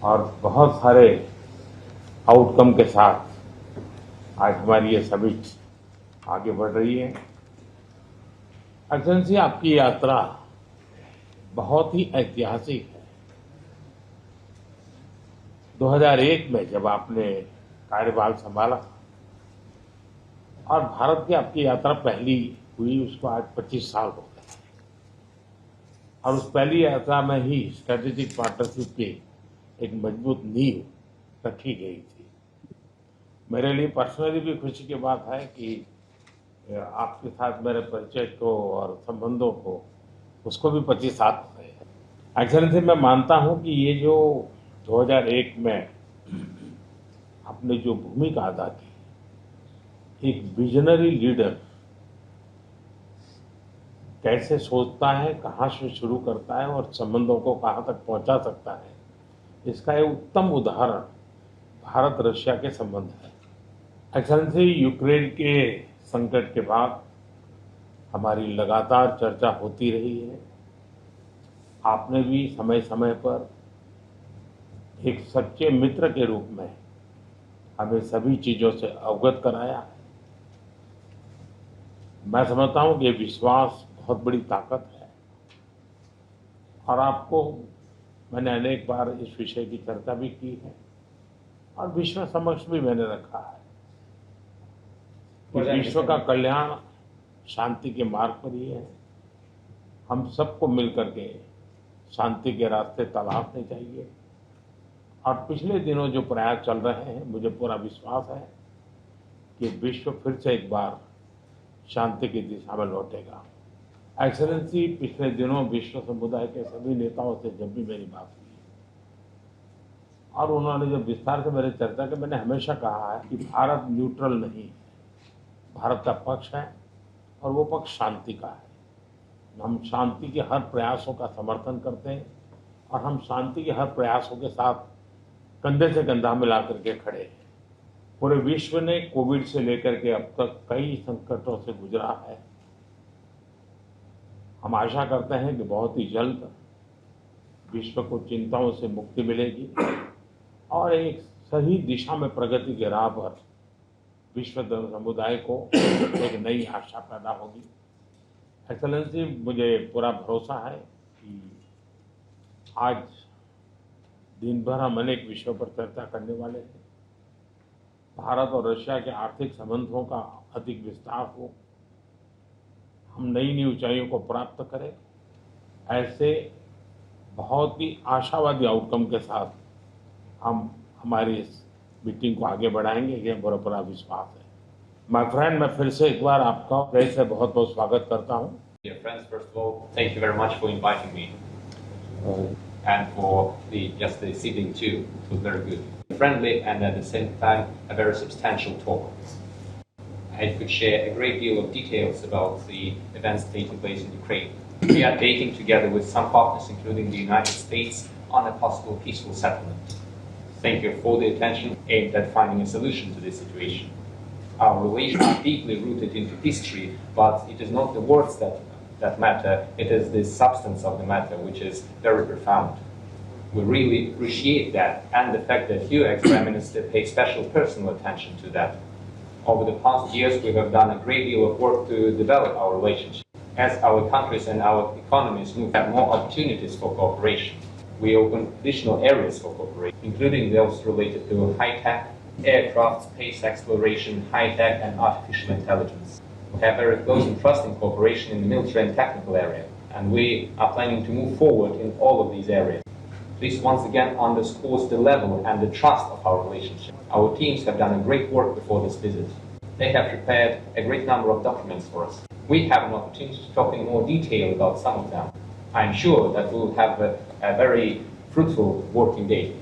और बहुत सारे आउटकम के साथ आज हमारी ये समिट आगे बढ़ रही है। एक्सेलेंसी, आपकी यात्रा बहुत ही ऐतिहासिक है। 2001 में जब आपने कार्यभार संभाला और भारत की आपकी यात्रा पहली हुई, उसको आज 25 साल हो गए और उस पहली यात्रा में ही स्ट्रेटेजिक पार्टनरशिप की एक मजबूत नींव रखी गई थी। मेरे लिए पर्सनली भी खुशी की बात है कि आपके साथ मेरे परिचय को और संबंधों को उसको भी 25 साल हो गए हैं। एक्सेलेंसी, मैं मानता हूं कि ये जो 2001 में आपने जो भूमिका अदा की, एक विजनरी लीडर कैसे सोचता है, कहाँ से शुरू करता है और संबंधों को कहाँ तक पहुंचा सकता है, इसका एक उत्तम उदाहरण भारत रशिया के संबंध है। एक्सेलेंसी, यूक्रेन के संकट के बाद हमारी लगातार चर्चा होती रही है। आपने भी समय समय पर एक सच्चे मित्र के रूप में हमें सभी चीजों से अवगत कराया है। मैं समझता हूं कि ये विश्वास बहुत बड़ी ताकत है और आपको मैंने अनेक बार इस विषय की चर्चा भी की है और विश्व समक्ष भी मैंने रखा है कि विश्व का कल्याण शांति के मार्ग पर ही है। हम सबको मिलकर के शांति के रास्ते तलाशने चाहिए और पिछले दिनों जो प्रयास चल रहे हैं, मुझे पूरा विश्वास है कि विश्व फिर से एक बार शांति की दिशा में लौटेगा। एक्सेलेंसी, पिछले दिनों विश्व समुदाय के सभी नेताओं से जब भी मेरी बात हुई और उन्होंने जब विस्तार से मेरे चर्चा की, मैंने हमेशा कहा है कि भारत न्यूट्रल नहीं है, भारत का पक्ष है और वो पक्ष शांति का है। हम शांति के हर प्रयासों का समर्थन करते हैं और हम शांति के हर प्रयासों के साथ कंधे से कंधा मिला करके खड़े हैं। पूरे विश्व ने कोविड से लेकर के अब तक कई संकटों से गुजरा है। हम आशा करते हैं कि बहुत ही जल्द विश्व को चिंताओं से मुक्ति मिलेगी और एक सही दिशा में प्रगति के राह पर विश्व समुदाय को एक नई आशा पैदा होगी। एक्सेलेंसी, मुझे पूरा भरोसा है कि आज दिन भर हम अनेक विषयों पर चर्चा करने वाले हैं। भारत और रशिया के आर्थिक संबंधों का अधिक विस्तार हो, हम नई नई ऊंचाइयों को प्राप्त करें, ऐसे बहुत ही आशावादी आउटकम के साथ हम हमारी इस मीटिंग को आगे बढ़ाएंगे, ये मेरा पूरा विश्वास है। माय फ्रेंड, मैं फिर से एक बार आपका फिर से बहुत बहुत स्वागत करता हूँ। Dear friends, first of all, thank you very much for inviting me and for just the sitting too. It was very good, friendly, and at the same time a very substantial talk. I could share a great deal of details about the events taking place in Ukraine. We are debating together with some partners, including the United States, on a possible peaceful settlement. Thank you for the attention aimed at finding a solution to this situation. Our relations are deeply rooted into history, but it is not the words that matter, it is the substance of the matter which is very profound. We really appreciate that and the fact that you, ex-Prime Minister, pay special personal attention to that. Over the past years, we have done a great deal of work to develop our relationship. As our countries and our economies move, have more opportunities for cooperation. We open additional areas for cooperation, including those related to high-tech, aircraft, space exploration, high-tech and artificial intelligence. We have very close and trusting cooperation in the military and technical area, and we are planning to move forward in all of these areas. This once again underscores the level and the trust of our relationship. Our teams have done a great work before this visit. They have prepared a great number of documents for us. We have an opportunity to talk in more detail about some of them. I am sure that we will have a very fruitful working day.